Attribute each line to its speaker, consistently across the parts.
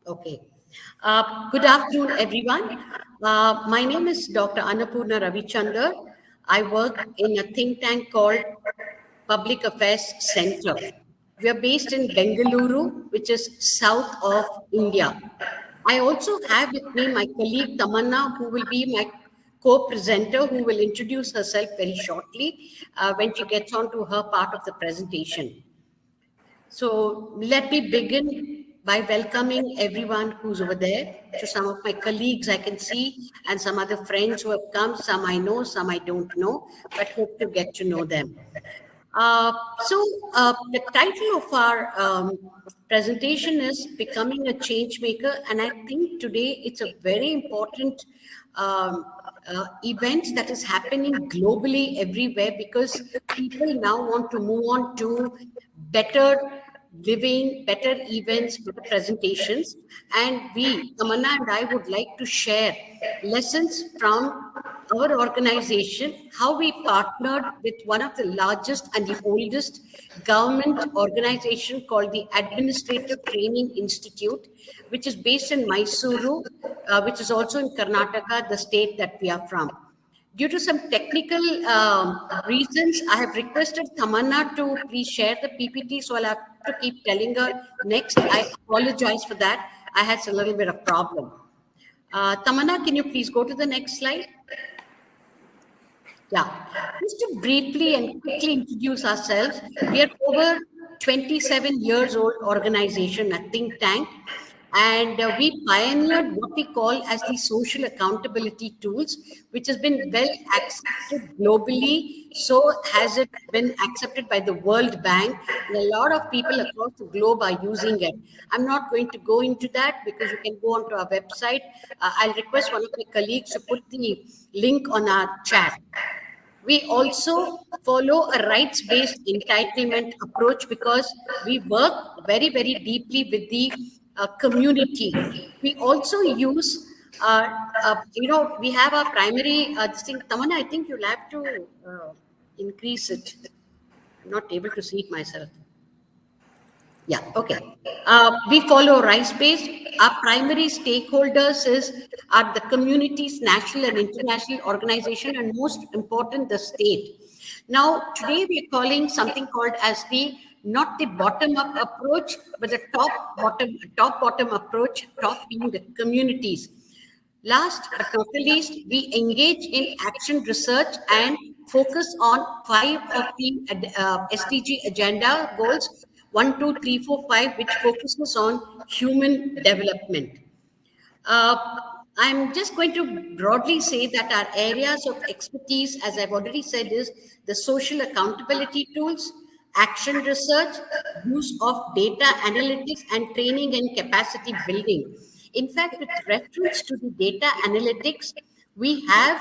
Speaker 1: Okay. Good afternoon, everyone. My name is Dr. Annapurna Ravichandar. I work in a think tank called Public Affairs Center. We are based in Bengaluru, which is south of India. I also have with me my colleague Tamanna, who will be my co-presenter, who will introduce herself very shortly when she gets on to her part of the presentation. So let me begin by welcoming everyone who's over there. To some of my colleagues I can see, and some other friends who have come. Some I know, some I don't know, but hope to get to know them. The title of our presentation is Becoming a Changemaker, and I think today it's a very important event that is happening globally everywhere, because people now want to move on to better living, better events, better presentations. And we, Tamanna and I, would like to share lessons from our organization, how we partnered with one of the largest and the oldest government organization called the Administrative Training Institute, which is based in Mysuru, which is also in Karnataka, the state that we are from. Due to some technical reasons, I have requested Tamanna to please share the PPT, so I'll have to keep telling her next. I apologize for that. I had a little bit of problem. Tamanna, can you please go to the next slide? Yeah, just to briefly and quickly introduce ourselves, we are over 27 years old organization, a think tank, and we pioneered what we call as the social accountability tools, which has been well accepted globally. So has it been accepted by the World Bank, and a lot of people across the globe are using it. I'm not going to go into that because you can go onto our website. I'll request one of my colleagues to put the link on our chat. We also follow a rights-based entitlement approach because we work very, very deeply with the community. We also use, we have our primary this thing. Tamanna, I think you'll have to increase it. I'm not able to see it myself. Yeah, okay. We follow rights-based. Our primary stakeholders are the communities, national and international organization, and most important, the state. Now, today we are calling something called as not the bottom-up approach, but the top-bottom approach, top being the communities. Last but not the least, we engage in action research and focus on 5 of the SDG agenda goals, 1, 2, 3, 4, 5, which focuses on human development. I'm just going to broadly say that our areas of expertise, as I've already said, is the social accountability tools, action research, use of data analytics, and training and capacity building. In fact, with reference to the data analytics, we have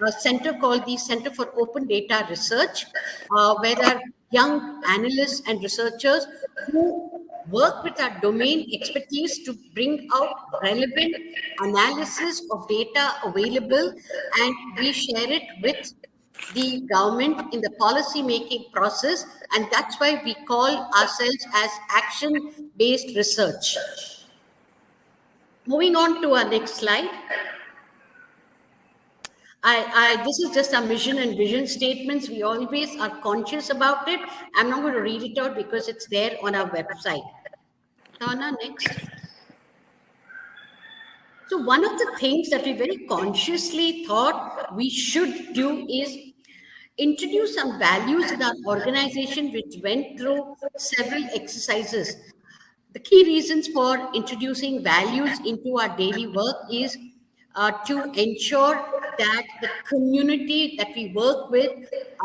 Speaker 1: a center called the Center for Open Data Research, where our young analysts and researchers who work with our domain expertise to bring out relevant analysis of data available, and we share it with the government in the policy making process, and that's why we call ourselves as action-based research. Moving on to our next slide. This is just our mission and vision statements. We always are conscious about it. I'm not going to read it out because it's there on our website. Tana, next. So one of the things that we very consciously thought we should do is introduce some values in our organization, which went through several exercises. The key reasons for introducing values into our daily work is to ensure that the community that we work with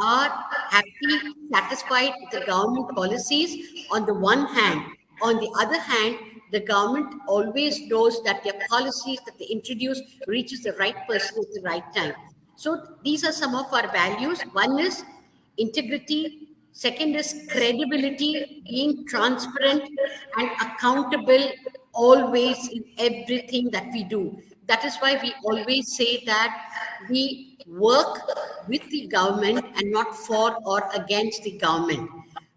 Speaker 1: are happy, satisfied with the government policies on the one hand. On the other hand, the government always knows that their policies that they introduce reaches the right person at the right time. So these are some of our values. One is integrity. Second is credibility, being transparent and accountable always in everything that we do. That is why we always say that we work with the government and not for or against the government.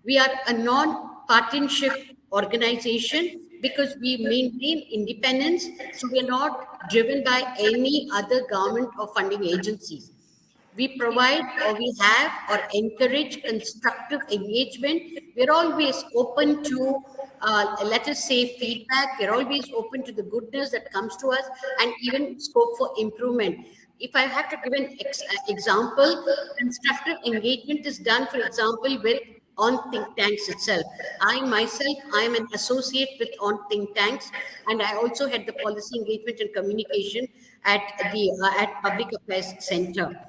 Speaker 1: We are a non-partisanship organization. because we maintain independence, so we are not driven by any other government or funding agencies. We provide or we have or encourage constructive engagement. We're always open to, let us say, feedback. We're always open to the goodness that comes to us and even scope for improvement. If I have to give an example, constructive engagement is done, for example, with on think tanks itself. I myself, I am an associate with on think tanks, and I also had the policy engagement and communication at the at Public Affairs Center.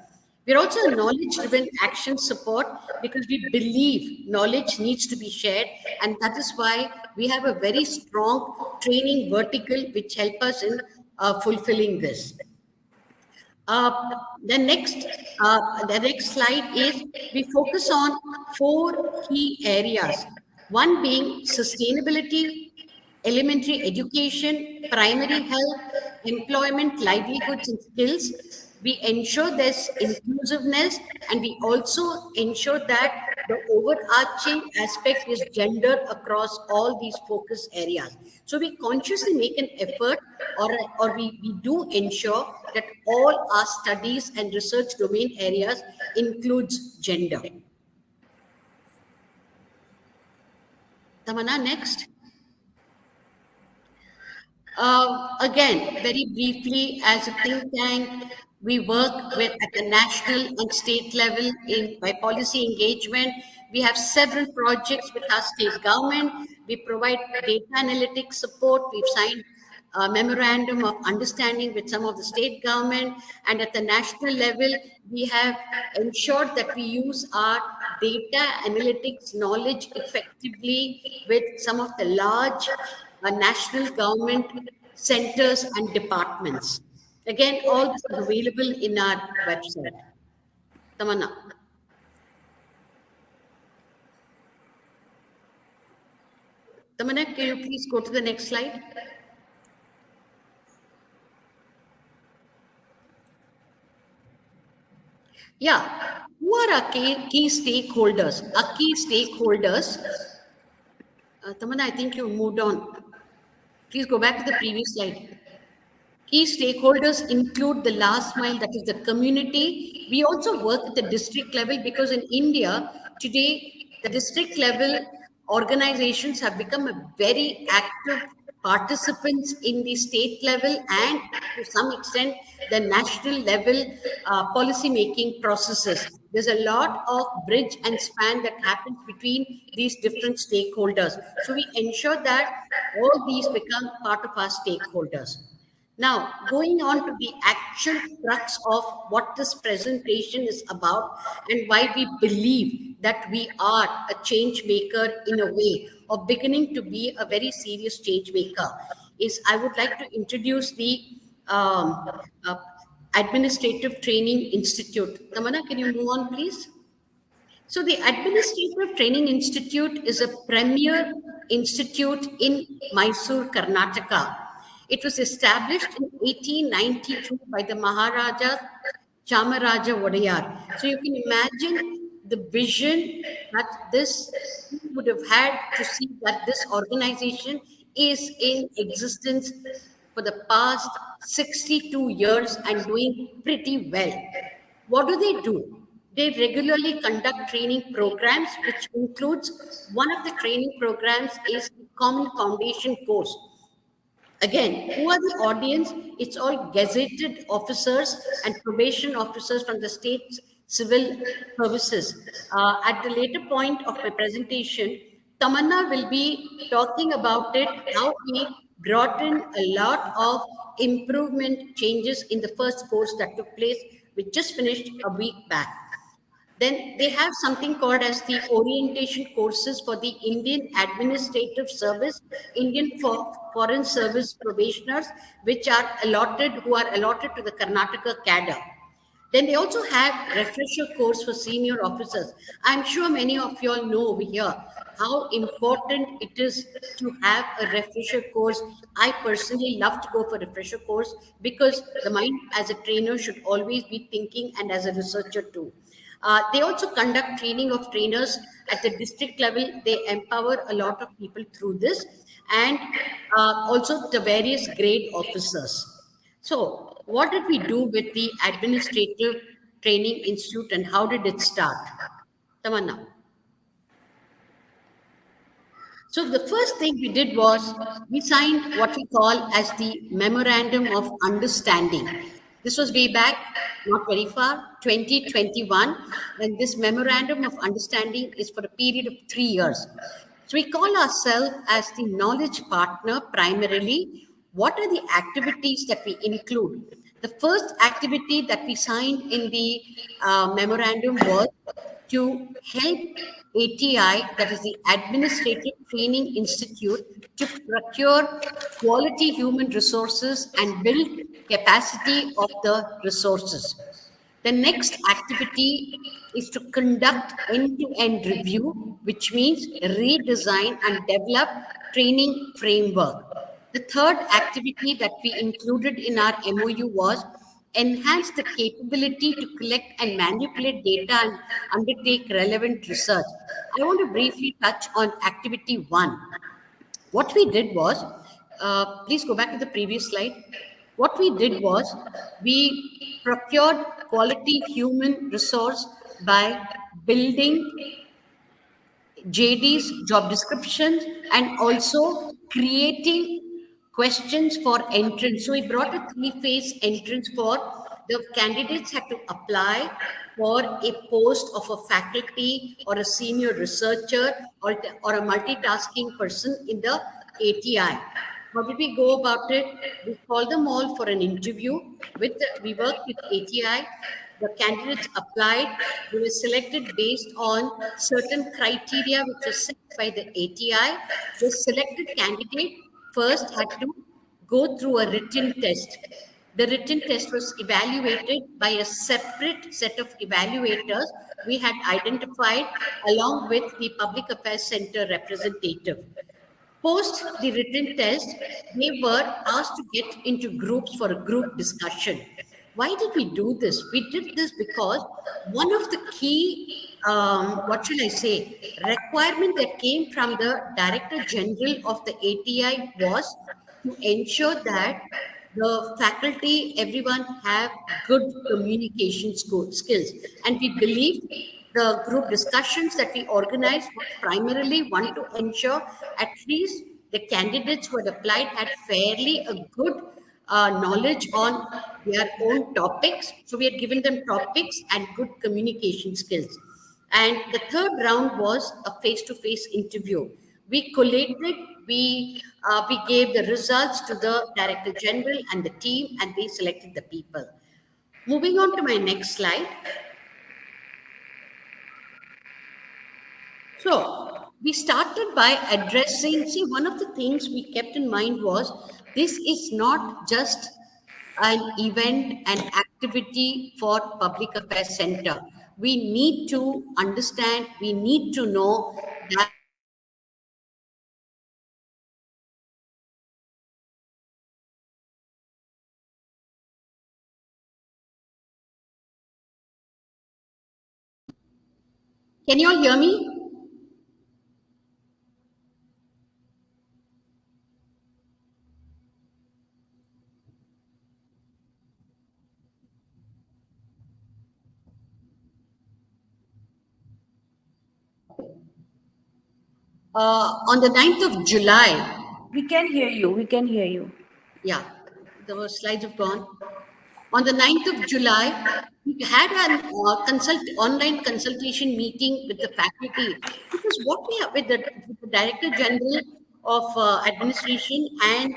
Speaker 1: We're also a knowledge-driven action support because we believe knowledge needs to be shared, and that is why we have a very strong training vertical which help us in fulfilling this. Uh, the next, the next slide is we focus on four key areas. One being sustainability, elementary education, primary health, employment, livelihoods, and skills. We ensure there's inclusiveness, and we also ensure that the overarching aspect is gender across all these focus areas. So we consciously make an effort, or we do ensure that all our studies and research domain areas includes gender. Tamana, next. Again, very briefly, as a think tank, we work with at the national and state level in by policy engagement. We have several projects with our state government. We provide data analytics support. We've signed a memorandum of understanding with some of the state government, and at the national level, we have ensured that we use our data analytics knowledge effectively with some of the large national government centers and departments. Again, all this is available in our website. Tamanna. Tamanna, can you please go to the next slide? Yeah, who are our key stakeholders? Our key stakeholders, Tamanna, I think you moved on. Please go back to the previous slide. Key stakeholders include the last mile, that is the community. We also work at the district level because in India today, the district level organizations have become a very active participants in the state level and to some extent the national level policy making processes. There's a lot of bridge and span that happens between these different stakeholders. So we ensure that all these become part of our stakeholders. Now, going on to the actual crux of what this presentation is about and why we believe that we are a change maker in a way, or beginning to be a very serious change maker, is I would like to introduce the Administrative Training Institute. Tamana, can you move on, please? So the Administrative Training Institute is a premier institute in Mysuru, Karnataka. It was established in 1892 by the Maharaja Chamaraja Wadayar. So you can imagine the vision that this would have had to see that this organization is in existence for the past 62 years and doing pretty well. What do? They regularly conduct training programs, which includes one of the training programs is the Common Foundation course. Again, who are the audience? It's all gazetted officers and probation officers from the state's civil services. At the later point of my presentation, Tamanna will be talking about it, how we brought in a lot of improvement changes in the first course that took place, which just finished a week back. Then they have something called as the orientation courses for the Indian Administrative Service, Indian Foreign Service probationers, which are allotted, who are allotted to the Karnataka cadre. Then they also have refresher course for senior officers. I'm sure many of you all know over here how important it is to have a refresher course. I personally love to go for refresher course because the mind as a trainer should always be thinking, and as a researcher too. They also conduct training of trainers at the district level. They empower a lot of people through this. and also the various grade officers. So, what did we do with the Administrative Training Institute and how did it start? Tamanna. So the first thing we did was we signed what we call as the Memorandum of Understanding. This was way back, not very far, 2021, and this Memorandum of Understanding is for a period of 3 years. So we call ourselves as the knowledge partner primarily. What are the activities that we include? The first activity that we signed in the memorandum was to help ATI, that is the Administrative Training Institute, to procure quality human resources and build capacity of the resources. The next activity is to conduct end-to-end review, which means redesign and develop training framework. The third activity that we included in our MOU was enhance the capability to collect and manipulate data and undertake relevant research. I want to briefly touch on activity one. What we did was, please go back to the previous slide. What we did was, we procured quality human resource by building JD's job descriptions and also creating questions for entrance. So we brought a three-phase entrance for the candidates had to apply for a post of a faculty or a senior researcher or a multitasking person in the ATI. How did we go about it? We called them all for an interview. We worked with ATI. The candidates applied. They were selected based on certain criteria which were set by the ATI. The selected candidate first had to go through a written test. The written test was evaluated by a separate set of evaluators we had identified along with the Public Affairs Center representative. Post the written test, they were asked to get into groups for a group discussion. Why did we do this? We did this because one of the key, what should I say, requirement that came from the Director General of the ATI was to ensure that the faculty, everyone have good communication skills. And we believe the group discussions that we organized was primarily one to ensure at least the candidates who had applied had fairly a good knowledge on their own topics. So we had given them topics and good communication skills. And the third round was a face-to-face interview. We collated, we gave the results to the Director General and the team, and they selected the people. Moving on to my next slide. So we started by addressing, see, one of the things we kept in mind was this is not just an event, an activity for Public Affairs Center. We need to understand, we need to know that can you all hear me? On the 9th of July,
Speaker 2: We can hear you. We can hear you.
Speaker 1: yeah, the slides have gone. On the 9th of July, we had an online consultation meeting with the faculty because what we have with the Director General of Administration and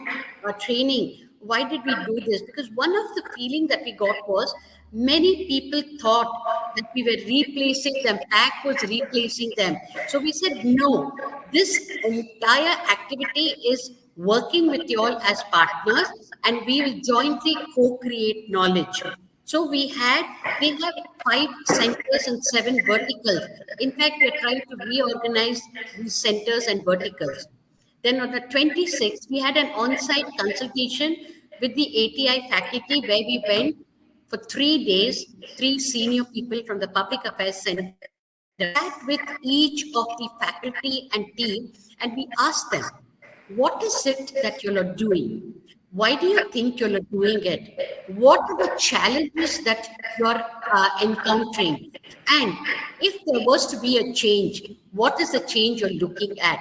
Speaker 1: Training. Why did we do this? Because one of the feeling that we got was many people thought that we were replacing them, PAC was replacing them. So we said, no, this entire activity is working with you all as partners and we will jointly co-create knowledge. So they have 5 centers and 7 verticals. In fact, we are trying to reorganize these centers and verticals. Then on the 26th, we had an on-site consultation with the ATI faculty where we went for 3 days, 3 senior people from the Public Affairs Center sat with each of the faculty and team and we asked them, What is it that you're doing? Why do you think you're doing it? What are the challenges that you're encountering? And if there was to be a change, what is the change you're looking at?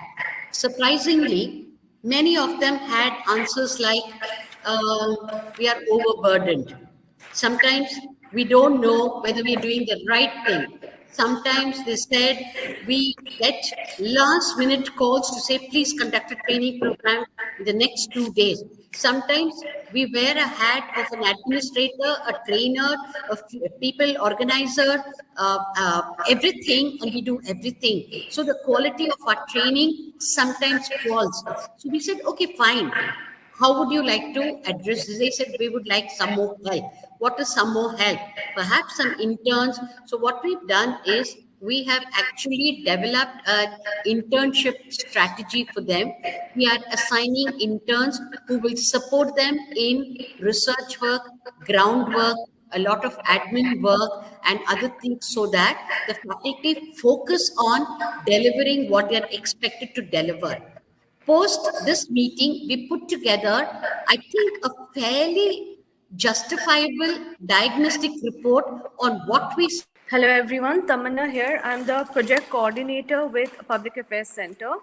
Speaker 1: Surprisingly, many of them had answers like, we are overburdened. Sometimes we don't know whether we are doing the right thing. Sometimes they said we get last minute calls to say, please conduct a training program in the next 2 days. Sometimes we wear a hat of an administrator, a trainer, a people organizer, everything, and we do everything. So the quality of our training sometimes falls. So we said, okay, fine. How would you like to address this? They said, we would like some more help. What is some more help? Perhaps some interns. So what we've done is we have actually developed an internship strategy for them. We are assigning interns who will support them in research work, groundwork, a lot of admin work and other things so that the faculty focus on delivering what they are expected to deliver. Post this meeting, we put together, I think, a fairly justifiable diagnostic report on what we see.
Speaker 2: Hello everyone, Tamanna here. I'm the project coordinator with Public Affairs Center.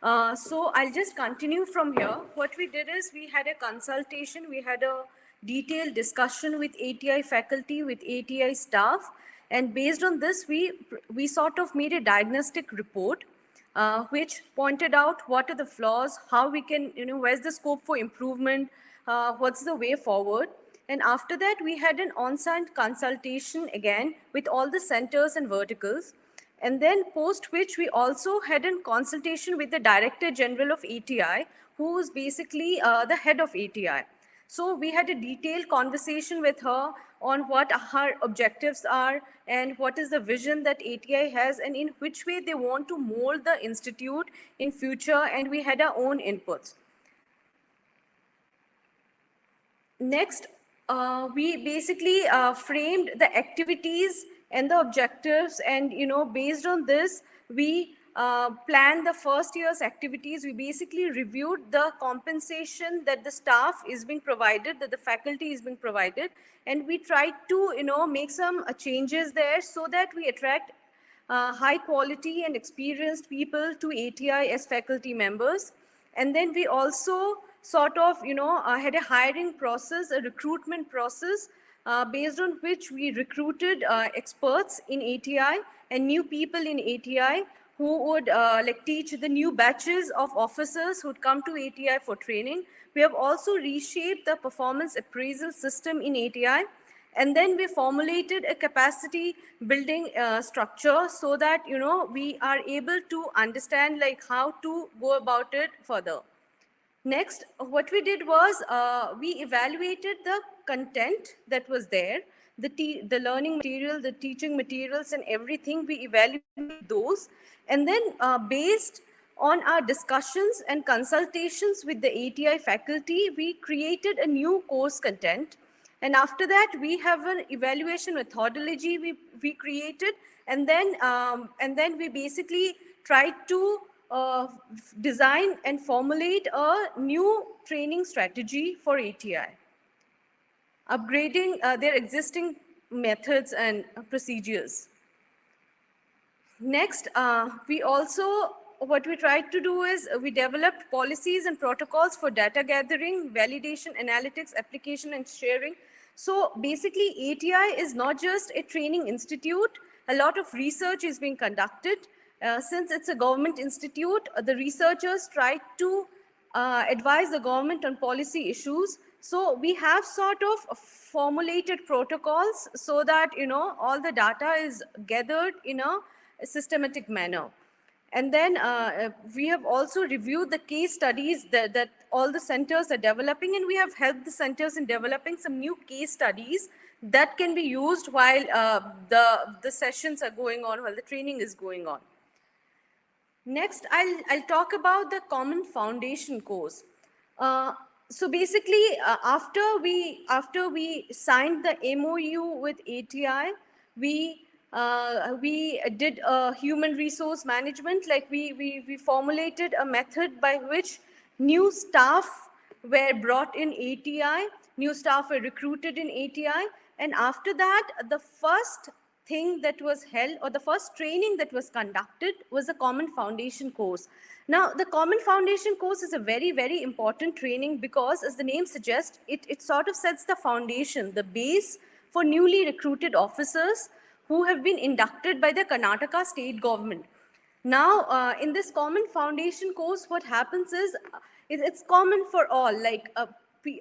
Speaker 2: So I'll just continue from here. What we did is we had a consultation, we had a detailed discussion with ATI faculty, with ATI staff, and based on this, we sort of made a diagnostic report, which pointed out what are the flaws, how we can, where's the scope for improvement, what's the way forward. And after that, we had an on-site consultation again with all the centers and verticals. And then post which we also had a consultation with the Director General of ATI, who is basically the head of ATI. So we had a detailed conversation with her on what her objectives are and what is the vision that ATI has and in which way they want to mold the institute in future, and we had our own inputs. Next, we basically framed the activities and the objectives, and based on this, we planned the first year's activities. We basically reviewed the compensation that the staff is being provided, that the faculty is being provided, and we tried to make some changes there so that we attract high quality and experienced people to ATI as faculty members. And then we also sort of, had a hiring process, a recruitment process, based on which we recruited experts in ATI and new people in ATI who would teach the new batches of officers who would come to ATI for training. We have also reshaped the performance appraisal system in ATI. And then we formulated a capacity building structure so that, we are able to understand how to go about it further. Next, what we did was we evaluated the content that was there, the learning material, the teaching materials and everything. We evaluated those. And then based on our discussions and consultations with the ATI faculty, we created a new course content. And after that, we have an evaluation methodology we created. And then we basically tried to design and formulate a new training strategy for ATI, upgrading their existing methods and procedures. Next, what we tried to do is we developed policies and protocols for data gathering, validation, analytics, application, and sharing. So basically, ATI is not just a training institute. A lot of research is being conducted. Since it's a government institute, the researchers try to advise the government on policy issues. So we have sort of formulated protocols so that, all the data is gathered in a systematic manner. And then we have also reviewed the case studies that all the centers are developing, and we have helped the centers in developing some new case studies that can be used while the sessions are going on, while the training is going on. Next, I'll talk about the common foundation course. So basically, after we signed the MOU with ATI, we did human resource management. We formulated a method by which New staff were brought in ATI, new staff were recruited in ATI, and after that, the first thing that was held, or the first training that was conducted, was a common foundation course. Now, the common foundation course is a very, very important training because, as the name suggests, it sort of sets the foundation, the base for newly recruited officers who have been inducted by the Karnataka state government. Now, in this common foundation course, what happens is it's common for all, like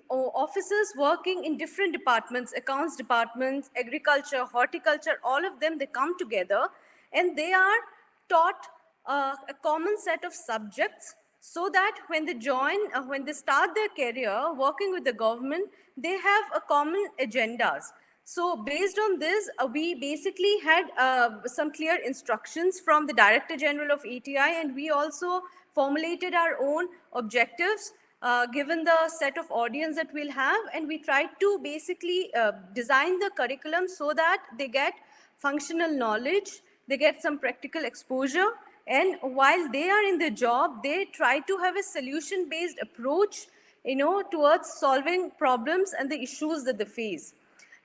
Speaker 2: officers working in different departments, accounts departments, agriculture, horticulture, all of them, they come together and they are taught a common set of subjects so that when they join, when they start their career working with the government, they have a common agendas. So based on this, we basically had some clear instructions from the Director General of ATI, and we also formulated our own objectives given the set of audience that we'll have, and we tried to basically design the curriculum so that they get functional knowledge, they get some practical exposure, and while they are in the job, they try to have a solution-based approach, towards solving problems and the issues that they face.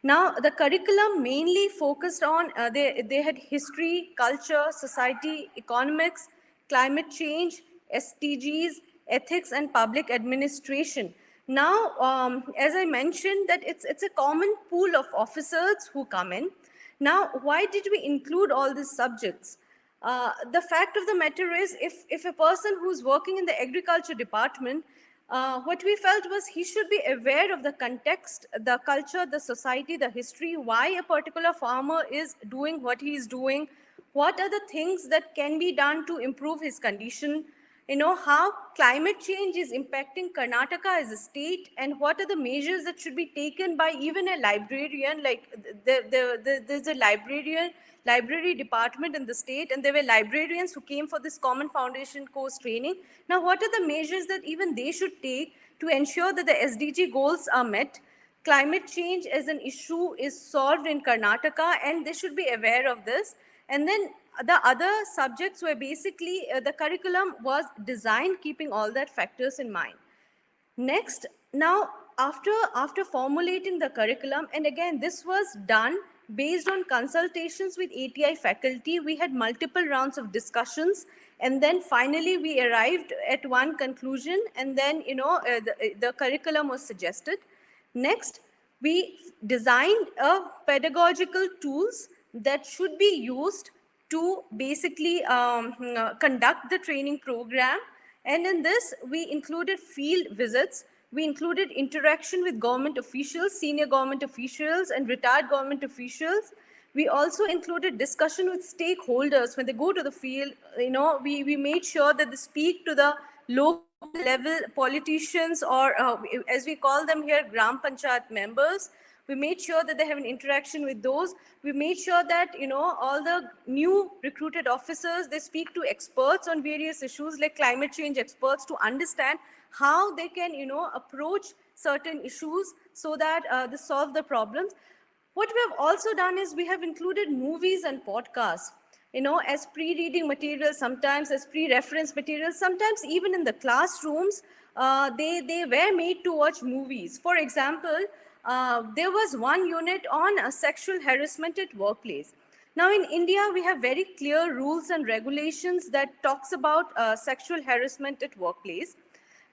Speaker 2: Now, the curriculum mainly focused on, they had history, culture, society, economics, climate change, SDGs, ethics, and public administration. Now, as I mentioned, that it's a common pool of officers who come in. Now, why did we include all these subjects? The fact of the matter is, if a person who's working in the agriculture department, what we felt was he should be aware of the context, the culture, the society, the history, why a particular farmer is doing what he is doing, what are the things that can be done to improve his condition, how climate change is impacting Karnataka as a state, and what are the measures that should be taken by even a librarian. Like there's a library department in the state, and there were librarians who came for this common foundation course training. Now, what are the measures that even they should take to ensure that the SDG goals are met? Climate change as an issue is solved in Karnataka, and they should be aware of this. And then the other subjects were basically, the curriculum was designed keeping all that factors in mind. Next, now after formulating the curriculum, and again this was done based on consultations with ATI faculty, we had multiple rounds of discussions, and then finally we arrived at one conclusion, and then the curriculum was suggested. Next, we designed a pedagogical tools that should be used to basically conduct the training program. And in this, we included field visits, we included interaction with government officials, senior government officials, and retired government officials. We also included discussion with stakeholders when they go to the field. We made sure that they speak to the local level politicians, or as we call them here, Gram Panchayat members. We made sure that they have an interaction with those. We made sure that all the new recruited officers, they speak to experts on various issues like climate change experts to understand how they can approach certain issues so that they solve the problems. What we have also done is we have included movies and podcasts, as pre-reading materials, sometimes as pre-reference materials, sometimes even in the classrooms, they were made to watch movies. For example, there was one unit on sexual harassment at workplace. Now, in India, we have very clear rules and regulations that talks about sexual harassment at workplace.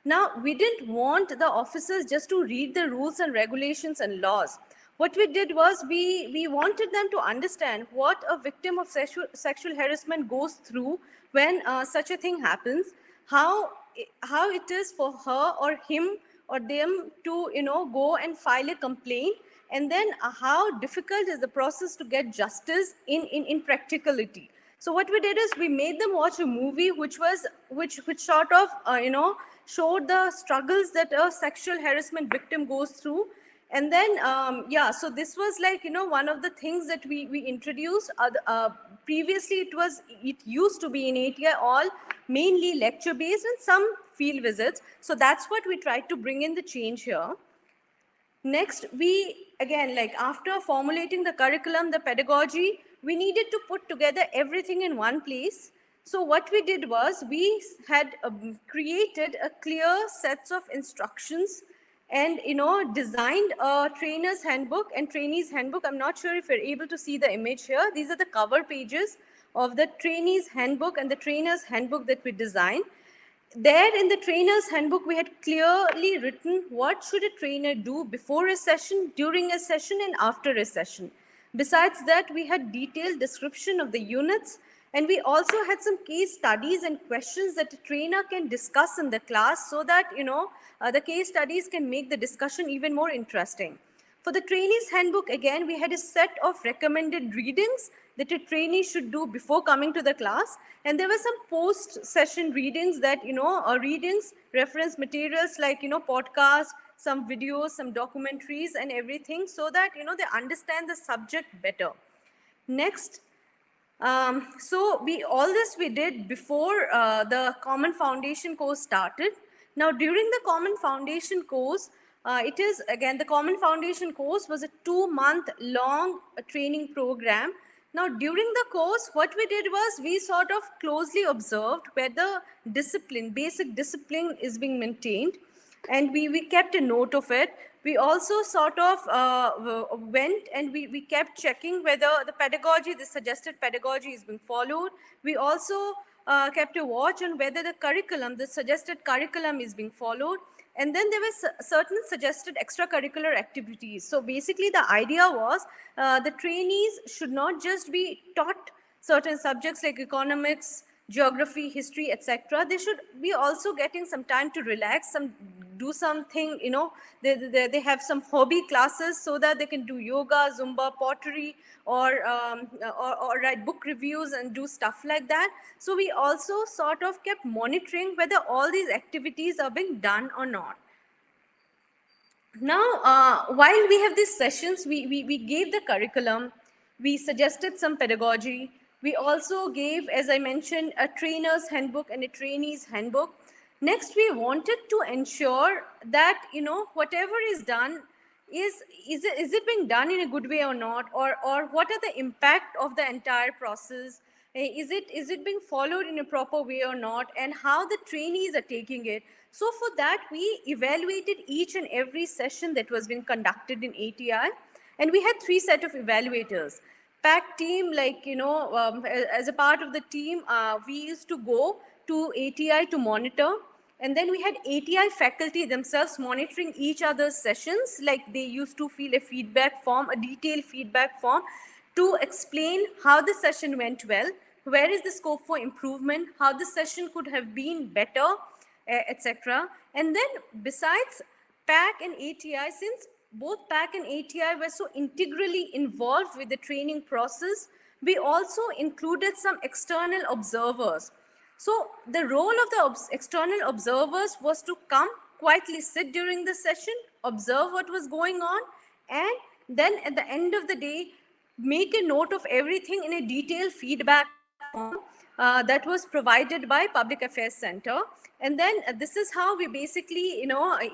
Speaker 2: Now, we didn't want the officers just to read the rules and regulations and laws. What we did was we wanted them to understand what a victim of sexual harassment goes through when such a thing happens, how it is for her or him or them to go and file a complaint, and then how difficult is the process to get justice in practicality. So what we did is we made them watch a movie which sort of showed the struggles that a sexual harassment victim goes through. And then so this was like one of the things that we introduced. Previously it used to be in ATI all mainly lecture based and some field visits. So that's what we tried to bring in the change here. Next, we again, like after formulating the curriculum, the pedagogy, we needed to put together everything in one place. So what we did was we had created a clear sets of instructions and designed a trainer's handbook and trainees handbook. I'm not sure if you're able to see the image here. These are the cover pages of the trainees handbook and the trainer's handbook that we designed. There in the trainer's handbook, we had clearly written what should a trainer do before a session, during a session, and after a session. Besides that, we had detailed description of the units, and we also had some case studies and questions that a trainer can discuss in the class so that, the case studies can make the discussion even more interesting. For the trainees handbook, again, we had a set of recommended readings that a trainee should do before coming to the class. And there were some post-session readings that, readings, reference materials like, podcasts, some videos, some documentaries and everything so that, they understand the subject better. Next, so all this we did before the Common Foundation course started. Now, during the Common Foundation course, it is again the Common Foundation course was a 2-month long training program. Now, during the course, what we did was we sort of closely observed whether discipline, basic discipline, is being maintained, and we kept a note of it. We also sort of went and we kept checking whether the pedagogy, the suggested pedagogy, is being followed. We also kept a watch on whether the curriculum, the suggested curriculum, is being followed. And then there were certain suggested extracurricular activities. So basically the idea was the trainees should not just be taught certain subjects like economics, geography, history, etc. They should be also getting some time to relax, do something, they have some hobby classes so that they can do yoga, Zumba, pottery, or write book reviews and do stuff like that. So we also sort of kept monitoring whether all these activities are being done or not. Now, while we have these sessions, we gave the curriculum, we suggested some pedagogy, we also gave, as I mentioned, a trainer's handbook and a trainee's handbook. Next, we wanted to ensure that, whatever is done, is it being done in a good way or not, or what are the impact of the entire process? Is it being followed in a proper way or not, and how the trainees are taking it? So for that, we evaluated each and every session that was being conducted in ATI, and we had 3 sets of evaluators. PAC team, as a part of the team, we used to go to ATI to monitor. And then we had ATI faculty themselves monitoring each other's sessions, like they used to fill a feedback form, a detailed feedback form, to explain how the session went well, where is the scope for improvement, how the session could have been better, etc. And then besides PAC and ATI, since both PAC and ATI were so integrally involved with the training process, we also included some external observers. So the role of the external observers was to come, quietly sit during the session, observe what was going on, and then at the end of the day, make a note of everything in a detailed feedback form that was provided by Public Affairs Center. And then this is how we basically,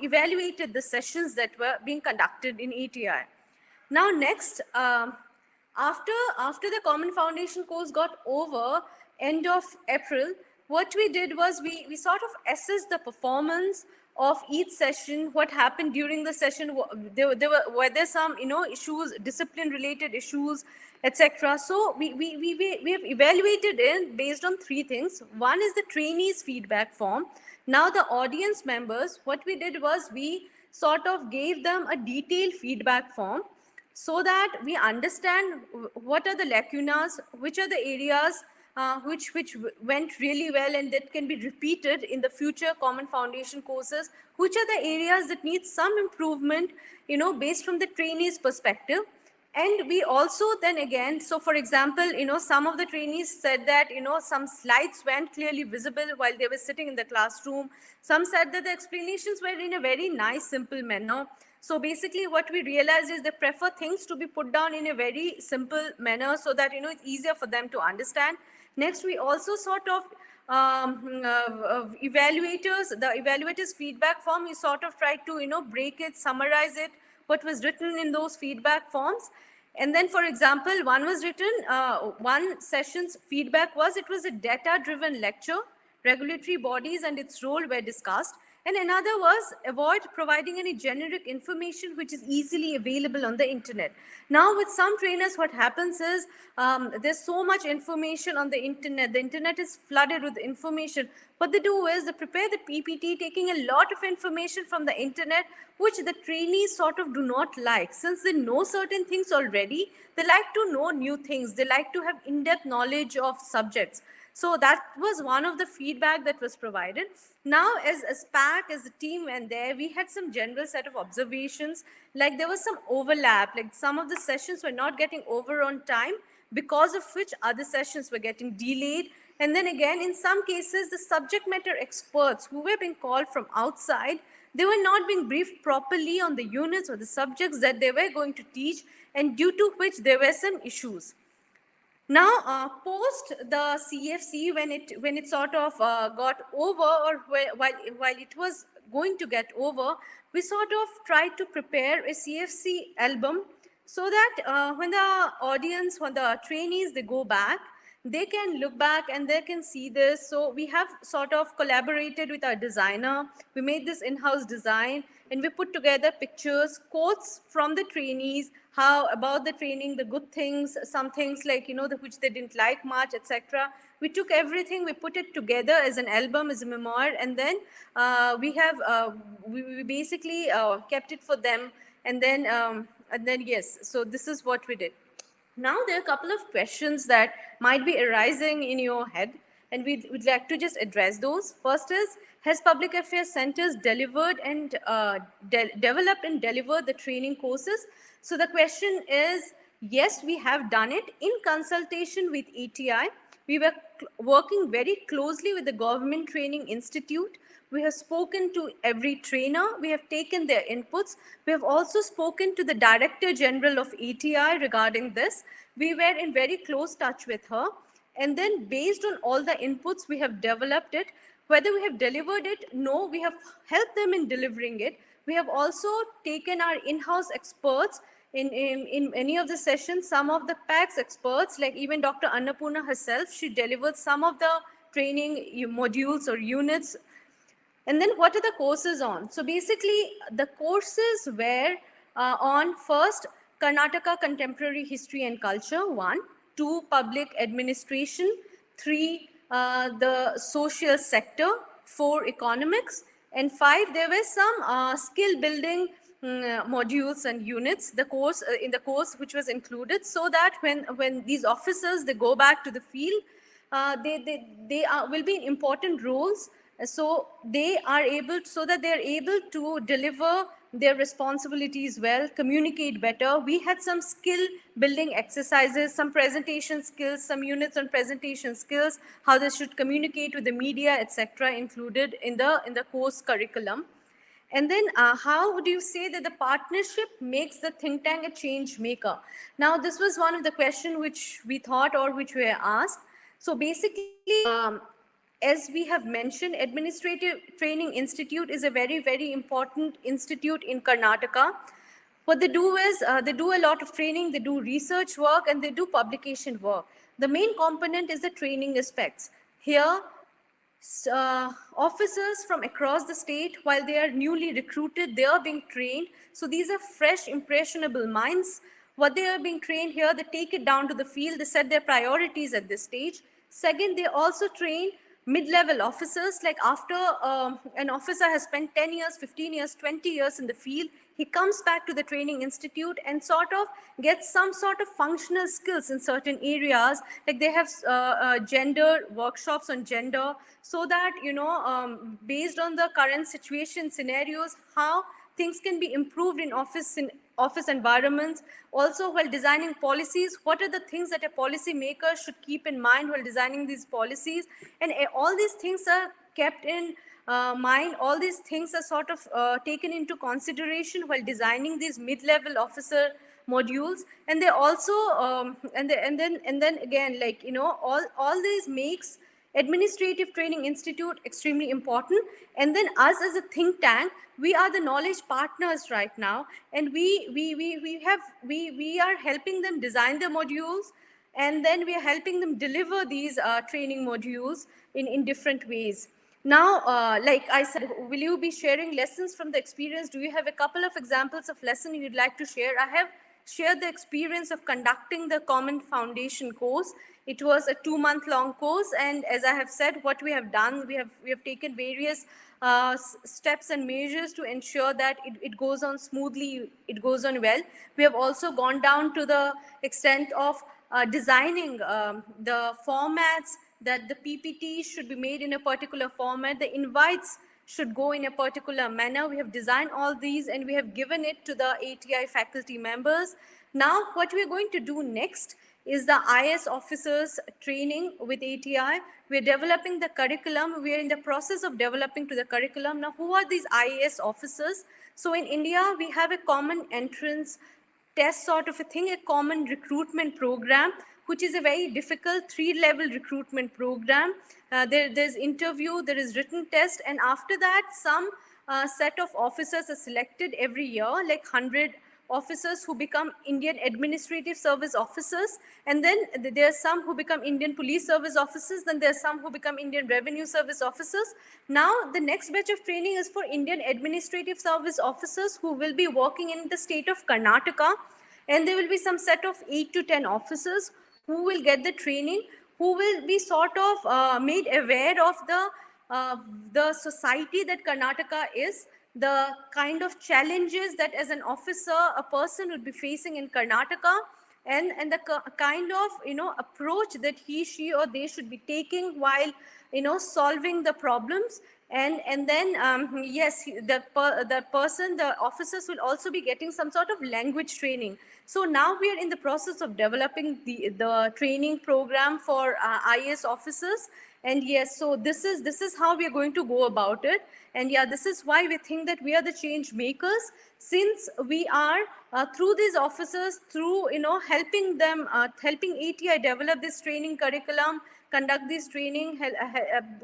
Speaker 2: evaluated the sessions that were being conducted in ATI. Now, next, after the Common Foundation course got over, end of April, what we did was we sort of assessed the performance of each session, what happened during the session, were there some issues, discipline related issues, etc. So we have evaluated it based on 3 things. One is the trainees feedback form. Now the audience members, what we did was we sort of gave them a detailed feedback form so that we understand what are the lacunas, which are the areas which went really well and that can be repeated in the future Common Foundation courses, which are the areas that need some improvement, based from the trainees' perspective. And we also then again, so for example, some of the trainees said that, some slides weren't clearly visible while they were sitting in the classroom. Some said that the explanations were in a very nice, simple manner. So basically what we realized is they prefer things to be put down in a very simple manner so that, it's easier for them to understand. Next, we also sort of the evaluators feedback form, we sort of tried to, break it, summarize it, what was written in those feedback forms. And then, for example, one was written, one session's feedback was, it was a data-driven lecture, regulatory bodies and its role were discussed. And another was, avoid providing any generic information which is easily available on the internet. Now, with some trainers, what happens is, there's so much information on the internet. The internet is flooded with information. What they do is they prepare the PPT, taking a lot of information from the internet, which the trainees sort of do not like. Since they know certain things already, they like to know new things. They like to have in-depth knowledge of subjects. So that was one of the feedback that was provided. Now, as a SPAC, as a team went there, we had some general set of observations. Like there was some overlap, like some of the sessions were not getting over on time, because of which other sessions were getting delayed. And then again, in some cases, the subject matter experts who were being called from outside, they were not being briefed properly on the units or the subjects that they were going to teach, and due to which there were some issues. Now, post the CFC, when it sort of got over, or while it was going to get over, we sort of tried to prepare a CFC album, so that when the audience, when the trainees, they go back, they can look back and they can see this. So we have sort of collaborated with our designer. We made this in-house design, and we put together pictures, quotes from the trainees, how about the training, the good things, some things like, which they didn't like much, etc. We took everything, we put it together as an album, as a memoir, and then we basically kept it for them. And then yes, so this is what we did. Now, there are a couple of questions that might be arising in your head, and we'd like to just address those. First is, has Public Affairs Centers delivered and developed and delivered the training courses? So the question is, yes, we have done it in consultation with ATI. We were working very closely with the Government Training Institute. We have spoken to every trainer. We have taken their inputs. We have also spoken to the Director General of ATI regarding this. We were in very close touch with her. And then based on all the inputs, we have developed it. Whether we have delivered it, no, we have helped them in delivering it. We have also taken our in-house experts in many of the sessions, some of the PACS experts, like even Dr. Annapurna herself, she delivered some of the training modules or units. And then what are the courses on? So basically, the courses were on, first, Karnataka Contemporary History and Culture, 1, 2, Public Administration, 3, the Social Sector, 4, Economics, and 5, there were some skill building modules and units, the course in the course which was included, so that when these officers, they go back to the field, will be in important roles. So they are able, so that they are able to deliver their responsibilities well, communicate better. We had some skill building exercises, some presentation skills, some units on presentation skills, how they should communicate with the media, etc., included in the course curriculum. And then how would you say that the partnership makes the think tank a change maker? Now, this was one of the questions which we thought, or which we were asked. So basically, as we have mentioned, Administrative Training Institute is a very, very important institute in Karnataka. What they do is, they do a lot of training, they do research work, and they do publication work. The main component is the training aspects. Here, officers from across the state, while they are newly recruited, they are being trained. So these are fresh, impressionable minds. What they are being trained here, they take it down to the field, they set their priorities at this stage. Second, they also train mid-level officers, like after an officer has spent 10 years, 15 years, 20 years in the field, he comes back to the training institute and sort of gets some sort of functional skills in certain areas, like they have gender workshops on gender, so that, based on the current situation scenarios, how things can be improved in office environments. Also, while designing policies, what are the things that a policy maker should keep in mind while designing these policies? And all these things are kept in mind. All these things are sort of taken into consideration while designing these mid-level officer modules. And they also and then again, like, all these makes Administrative Training Institute, extremely important. And then us as a think tank, we are the knowledge partners right now, and we are helping them design the modules, and then we are helping them deliver these training modules in different ways. Now, like I said, will you be sharing lessons from the experience? Do you have a couple of examples of lesson you'd like to share? I have shared the experience of conducting the Common Foundation course. It was a 2-month long course, and as I have said, what we have done, we have taken various steps and measures to ensure that it goes on smoothly, it goes on well. We have also gone down to the extent of designing the formats, that the PPT should be made in a particular format, the invites should go in a particular manner. We have designed all these and we have given it to the ATI faculty members. Now, what we are going to do next is the IS officers training with ATI. We are developing the curriculum. We are in the process of developing to the curriculum. Now, who are these IAS officers? So in India, we have a common entrance test sort of a thing, a common recruitment program, which is a very difficult 3-level recruitment program. There's interview, there is written test, and after that, some set of officers are selected every year, like 100 officers who become Indian Administrative Service officers, and then there are some who become Indian Police Service officers, then there are some who become Indian Revenue Service officers. Now, the next batch of training is for Indian Administrative Service officers who will be working in the state of Karnataka, and there will be some set of 8 to 10 officers who will get the training, who will be sort of made aware of the society that Karnataka is, the kind of challenges that as an officer a person would be facing in Karnataka, and the kind of approach that he, she, or they should be taking while solving the problems. And then yes, the person, the officers will also be getting some sort of language training. So now we are in the process of developing the training program for IAS officers. And yes, so this is how we are going to go about it. And yeah, this is why we think that we are the change makers, since we are through these officers, through helping them, helping ATI develop this training curriculum, conduct this training,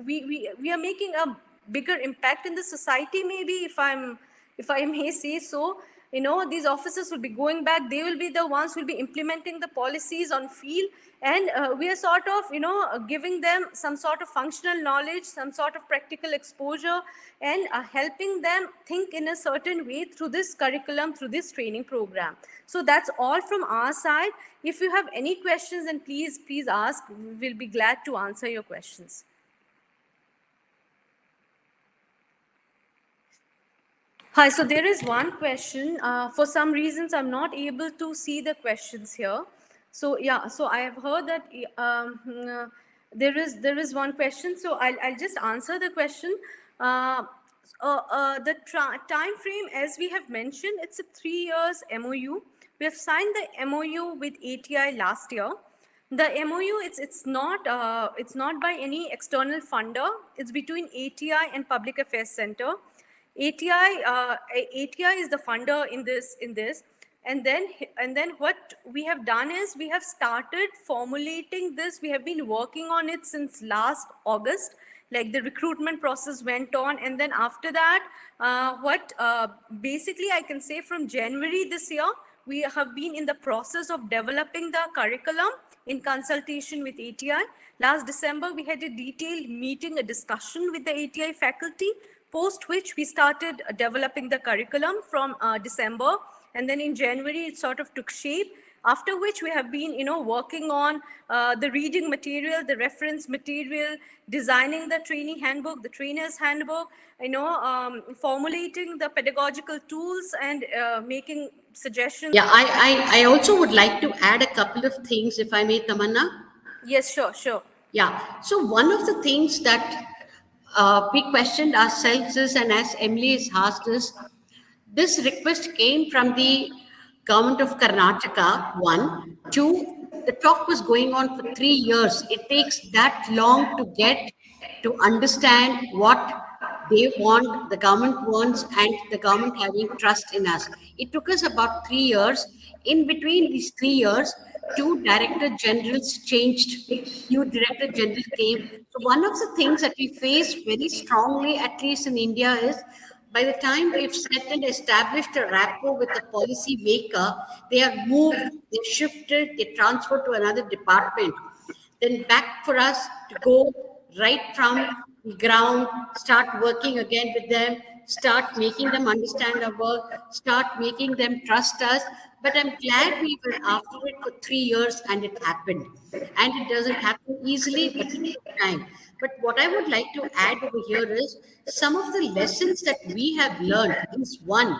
Speaker 2: we are making a bigger impact in the society, maybe, if I may say so. These officers will be going back, they will be the ones who will be implementing the policies on field, and we are sort of giving them some sort of functional knowledge, some sort of practical exposure, and helping them think in a certain way through this curriculum, through this training program. So that's all from our side. If you have any questions, then please ask. We'll be glad to answer your questions. Hi, so there is one question. For some reasons, I'm not able to see the questions here. So yeah, so I have heard that there is one question. So I'll just answer the question. The time frame, as we have mentioned, it's a 3 years MOU. We have signed the MOU with ATI last year. The MOU, it's not by any external funder. It's between ATI and Public Affairs Center. ATI is the funder in this, and then what we have done is we have started formulating this. We have been working on it since last August. Like, the recruitment process went on, and then after that, basically I can say from January this year, we have been in the process of developing the curriculum in consultation with ATI. Last December, we had a detailed meeting, a discussion with the ATI faculty, post which we started developing the curriculum from December, and then in January it sort of took shape, after which we have been working on the reading material, the reference material, designing the trainee handbook, the trainer's handbook, formulating the pedagogical tools, and making suggestions.
Speaker 1: Yeah, I also would like to add a couple of things, if I may, Tamanna.
Speaker 2: Yes, sure.
Speaker 1: Yeah. So one of the things that we questioned ourselves is, and as Emily has asked us, this request came from the government of Karnataka, one. Two, the talk was going on for 3 years. It takes that long to get to understand what they want, the government wants, and the government having trust in us. It took us about 3 years. In between these 3 years, two director generals changed, new director general came. So one of the things that we face very strongly, at least in India, is by the time we've set and established a rapport with the policy maker, they are moved, they shifted, they transferred to another department. Then back for us to go right from the ground, start working again with them, start making them understand our work, start making them trust us. But I'm glad we were after it for 3 years and it happened. And it doesn't happen easily, but it took time. But what I would like to add over here is some of the lessons that we have learned is one.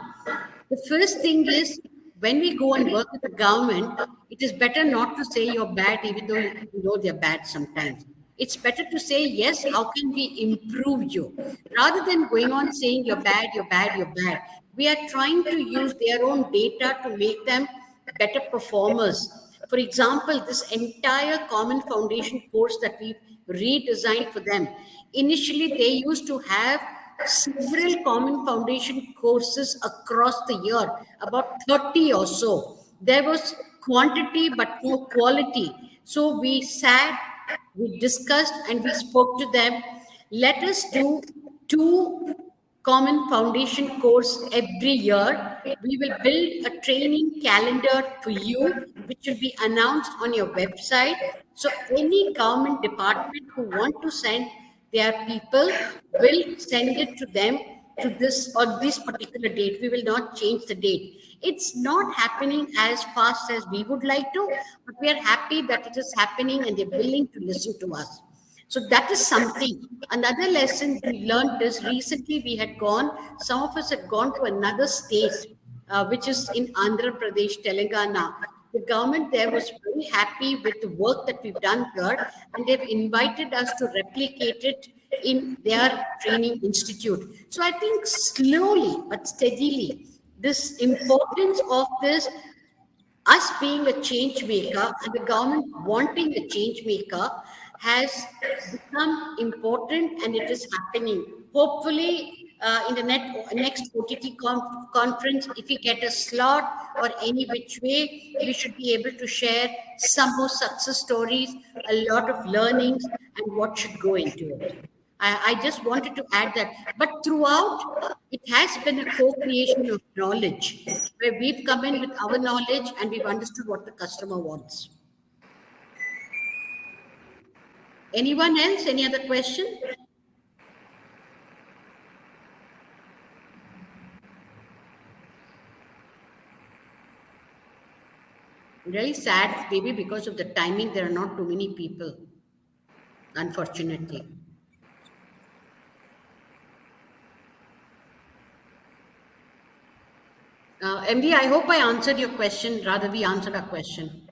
Speaker 1: The first thing is when we go and work with the government, it is better not to say you're bad, even though you know they're bad sometimes. It's better to say, yes, how can we improve you? Rather than going on saying you're bad, you're bad, you're bad. We are trying to use their own data to make them better performers. For example, this entire Common Foundation course that we've redesigned for them, initially they used to have several Common Foundation courses across the year, about 30 or so. There was quantity but no quality. So we sat, we discussed, and we spoke to them. Let us do two Common Foundation course every year. We will build a training calendar for you, which will be announced on your website. So any government department who want to send their people will send it to them to this or this particular date. We will not change the date. It's not happening as fast as we would like to, but we are happy that it is happening and they're willing to listen to us. So that is something. Another lesson we learned is recently we had gone, some of us had gone to another state, which is in Andhra Pradesh, Telangana. The government there was very happy with the work that we've done here, and they've invited us to replicate it in their training institute. So I think slowly but steadily, this importance of this, us being a change maker and the government wanting a change maker, has become important and it is happening. Hopefully, in the next OTT conference, if we get a slot or any which way, we should be able to share some more success stories, a lot of learnings, and what should go into it. I just wanted to add that. But throughout, it has been a co creation of knowledge where we've come in with our knowledge and we've understood what the customer wants. Anyone else? Any other question? Really sad, maybe because of the timing, there are not too many people, unfortunately. MD, I hope I answered your question. Rather, we answered our question.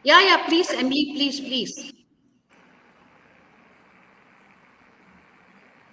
Speaker 1: Yeah, please, Emily, please.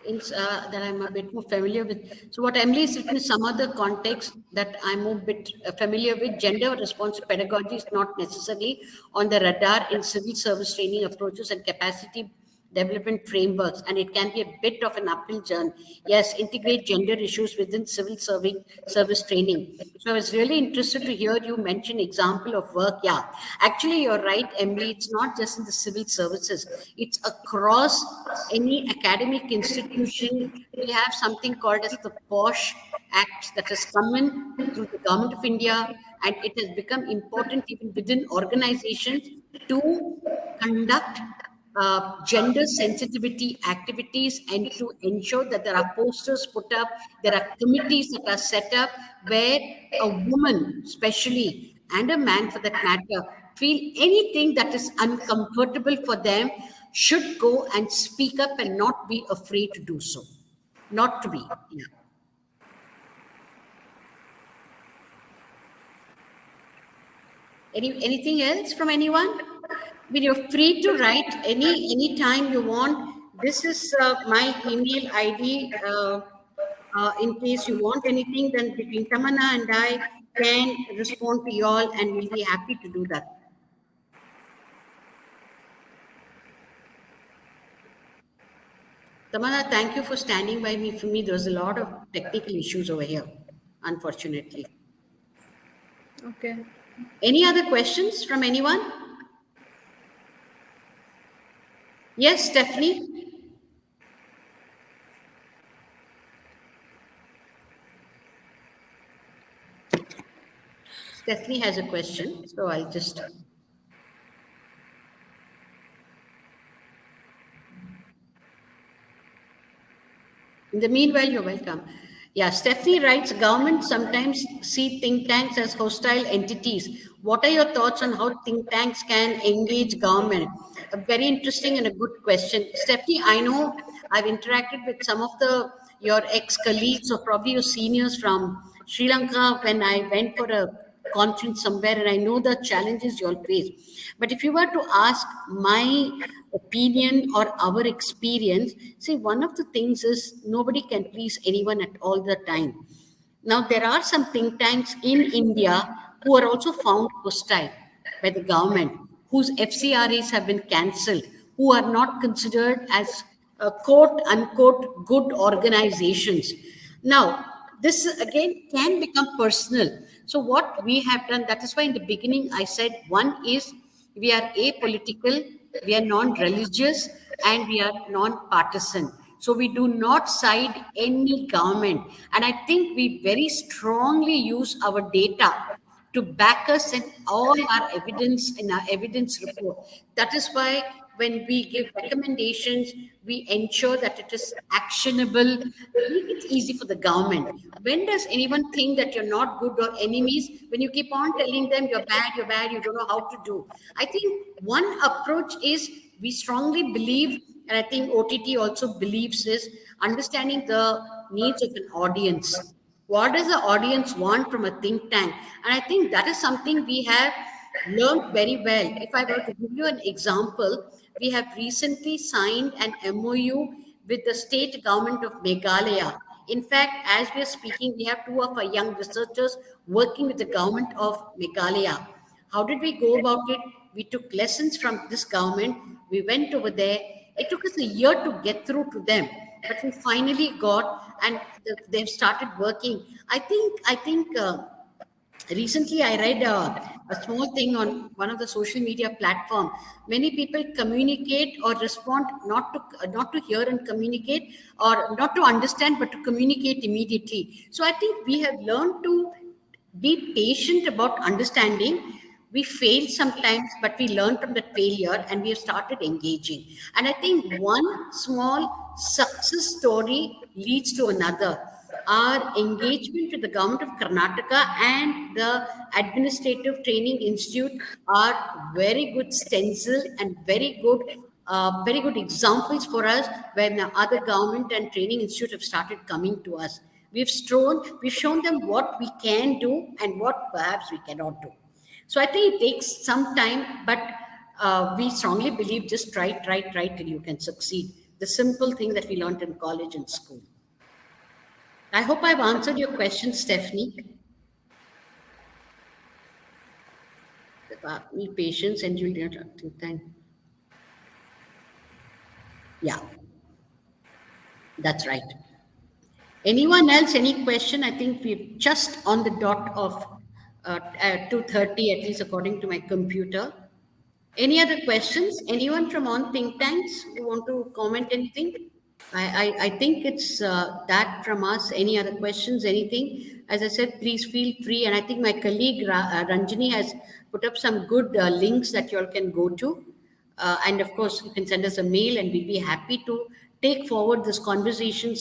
Speaker 1: That I'm a bit more familiar with. So what Emily is written is some other context that I'm a bit familiar with. Gender responsive pedagogy is not necessarily on the radar in civil service training approaches and capacity development frameworks, and it can be a bit of an uphill journey. Yes, integrate gender issues within civil service training. So I was really interested to hear you mention example of work. Yeah, actually, you're right, Emily. It's not just in the civil services; it's across any academic institution. We have something called as the POSH Act that has come in through the Government of India, and it has become important even within organizations to conduct gender sensitivity activities and to ensure that there are posters put up, there are committees that are set up where a woman, especially, and a man for that matter, feel anything that is uncomfortable for them should go and speak up and not be afraid to do so. Not to be. Yeah. Anything else from anyone? I mean, you're free to write any time you want. This is my email ID. In case you want anything, then between Tamana and I can respond to you all, and we'll be happy to do that. Tamana, thank you for standing by me. For me, there was a lot of technical issues over here, unfortunately.
Speaker 2: Okay.
Speaker 1: Any other questions from anyone? Yes, Stephanie? Stephanie has a question, so I'll just. In the meanwhile, you're welcome. Yeah, Stephanie writes, governments sometimes see think tanks as hostile entities. What are your thoughts on how think tanks can engage government? A very interesting and a good question. Stephanie, I know I've interacted with some of the your ex-colleagues or probably your seniors from Sri Lanka when I went for a conference somewhere, and I know the challenges you all face. But if you were to ask my opinion or our experience, see, one of the things is nobody can please anyone at all the time. Now, there are some think tanks in India who are also found hostile by the government, whose FCRAs have been cancelled, who are not considered as quote unquote good organizations. Now, this again can become personal. So, what we have done, that is why in the beginning I said one is we are apolitical, we are non religious, and we are non partisan. So we do not side any government. And I think we very strongly use our data to back us in all our evidence in our evidence report. That is why when we give recommendations, we ensure that it is actionable, make it easy for the government. When does anyone think that you're not good or enemies? When you keep on telling them you're bad, you don't know how to do. I think one approach is we strongly believe, and I think OTT also believes, is understanding the needs of an audience. What does the audience want from a think tank? And I think that is something we have learned very well. If I were to give you an example, we have recently signed an MOU with the state government of Meghalaya. In fact, as we are speaking, we have two of our young researchers working with the government of Meghalaya. How did we go about it? We took lessons from this government. We went over there. It took us a year to get through to them, but we finally got, and they've started working. I think recently I read a small thing on one of the social media platform. Many people communicate or respond not to hear and communicate, or not to understand but to communicate immediately. So I think we have learned to be patient about understanding. We fail sometimes, but we learn from that failure and we have started engaging. And I think one small success story leads to another. Our engagement with the government of Karnataka and the Administrative Training Institute are very good stencil and very good examples for us when other government and training institute have started coming to us. We've shown them what we can do and what perhaps we cannot do. So I think it takes some time, but we strongly believe just try till you can succeed. The simple thing that we learned in college and school. I hope I've answered your question, Stephanie. Need patience and you'll get time. Yeah, that's right. Anyone else? Any question? I think we're just on the dot of 2:30, at least according to my computer. Any other questions? Anyone from on think tanks who want to comment anything? I think it's that from us. Any other questions, anything? As I said, please feel free. And I think my colleague Ranjini has put up some good links that you all can go to. And of course, you can send us a mail and we'll be happy to take forward this conversation